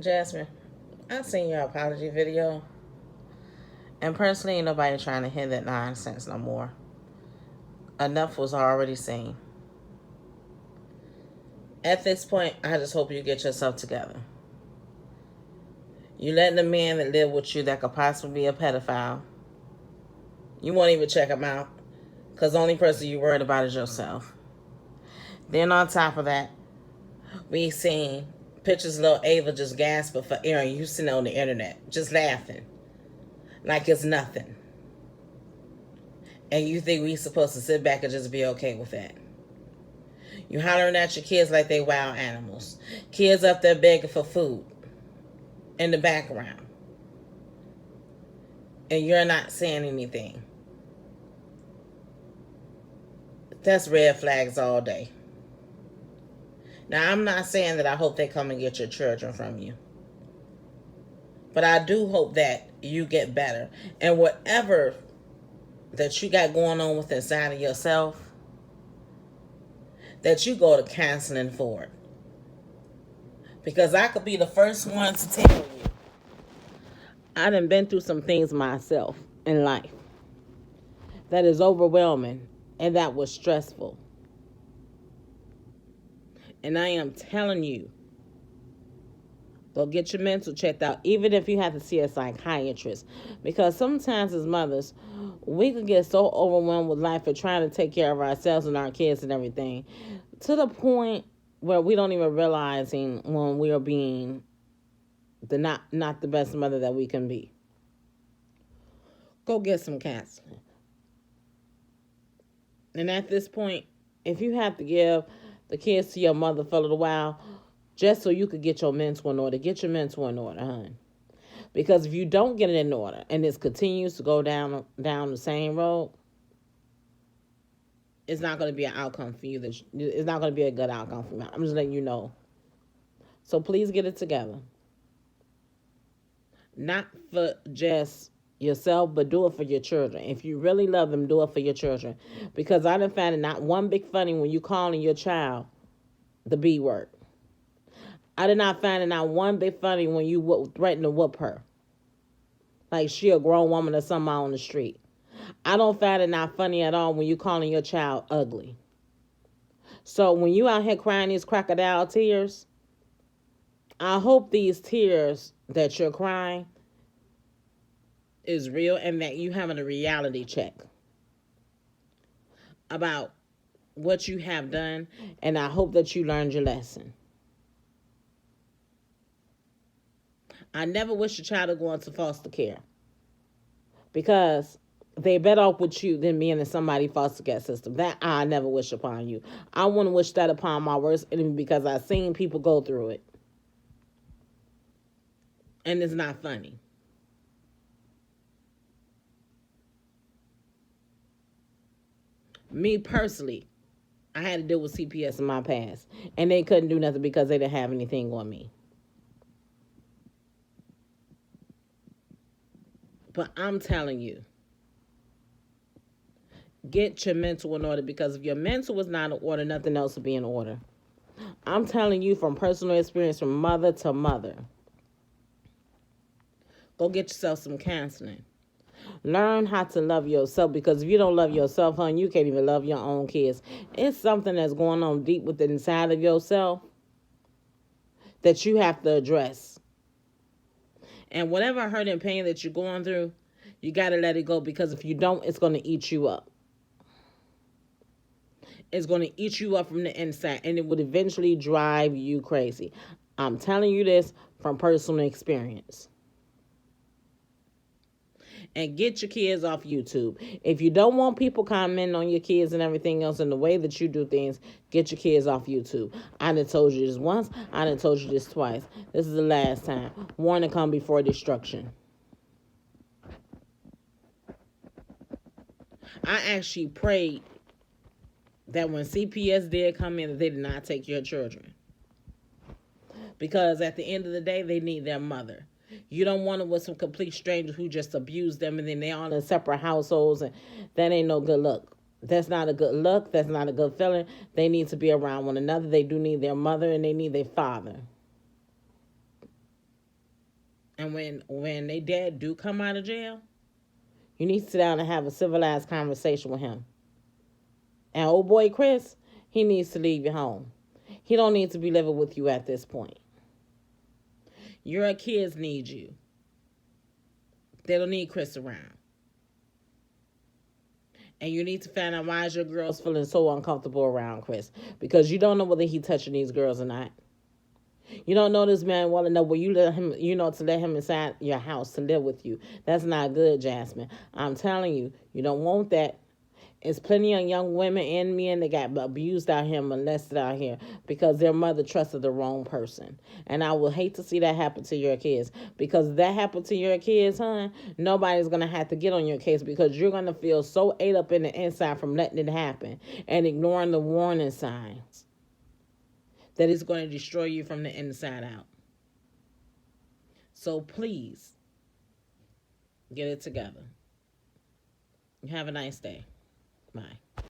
Jasmin, I seen your apology video, and personally, ain't nobody trying to hear that nonsense no more. Enough was already seen. At this point, I just hope you get yourself together. You letting the man that live with you that could possibly be a pedophile, you won't even check him out, because the only person you worried about is yourself. Then on top of that, we seen pictures of little Ava just gasping for air, and you sitting on the internet just laughing like it's nothing. And you think we supposed to sit back and just be okay with that? You hollering at your kids like they wild animals. Kids up there begging for food in the background. And you're not saying anything. That's red flags all day. Now, I'm not saying that I hope they come and get your children from you. But I do hope that you get better. And whatever that you got going on with inside of yourself, that you go to counseling for it. Because I could be the first one to tell you, I done been through some things myself in life that is overwhelming and that was stressful. And I am telling you, go get your mental checked out, even if you have to see a psychiatrist. Because sometimes as mothers, we can get so overwhelmed with life and trying to take care of ourselves and our kids and everything, to the point where we don't even realizing when we are being the not the best mother that we can be. Go get some counseling. And at this point, if you have to give the kids to your mother for a little while, just so you could get your mental in order, get your mental in order, hon. Because if you don't get it in order and this continues to go down the same road, it's not going to be an outcome for you. It's not going to be a good outcome for you. I'm just letting you know. So please get it together. Not for just yourself, but do it for your children. If you really love them, do it for your children. Because I done found it not one big funny when you calling your child the B word. I did not find it not one bit funny when you threaten to whoop her. Like she a grown woman or something out on the street. I don't find it not funny at all when you calling your child ugly. So when you out here crying these crocodile tears, I hope these tears that you're crying is real and that you having a reality check about what you have done, and I hope that you learned your lesson. I never wish a child to go into foster care because they better off with you than being in somebody's foster care system. That I never wish upon you. I wouldn't wish that upon my worst enemy because I've seen people go through it. And it's not funny. Me personally, I had to deal with CPS in my past. And they couldn't do nothing because they didn't have anything on me. But I'm telling you, get your mental in order, because if your mental is not in order, nothing else will be in order. I'm telling you from personal experience, from mother to mother. Go get yourself some counseling. Learn how to love yourself, because if you don't love yourself, hon, you can't even love your own kids. It's something that's going on deep within inside of yourself that you have to address. And whatever hurt and pain that you're going through, you got to let it go, because if you don't, it's going to eat you up. It's going to eat you up from the inside, and it would eventually drive you crazy. I'm telling you this from personal experience. And get your kids off YouTube. If you don't want people commenting on your kids and everything else and the way that you do things, get your kids off YouTube. I done told you this once. I done told you this twice. This is the last time. Warning come before destruction. I actually prayed that when CPS did come in, that they did not take your children. Because at the end of the day, they need their mother. You don't want them with some complete strangers who just abuse them and then they all in separate households, and that ain't no good look. That's not a good look. That's not a good feeling. They need to be around one another. They do need their mother and they need their father. And when they dad do come out of jail, you need to sit down and have a civilized conversation with him. And old boy Chris, he needs to leave your home. He don't need to be living with you at this point. Your kids need you. They don't need Chris around. And you need to find out why is your girls feeling so uncomfortable around Chris. Because you don't know whether he touching these girls or not. You don't know this man well enough where you let him, to let him inside your house to live with you. That's not good, Jasmin. I'm telling you, you don't want that. There's plenty of young women and men that got abused out here, molested out here because their mother trusted the wrong person. And I would hate to see that happen to your kids, because if that happened to your kids, nobody's going to have to get on your case, because you're going to feel so ate up in the inside from letting it happen and ignoring the warning signs that it's going to destroy you from the inside out. So please, get it together. Have a nice day. Bye.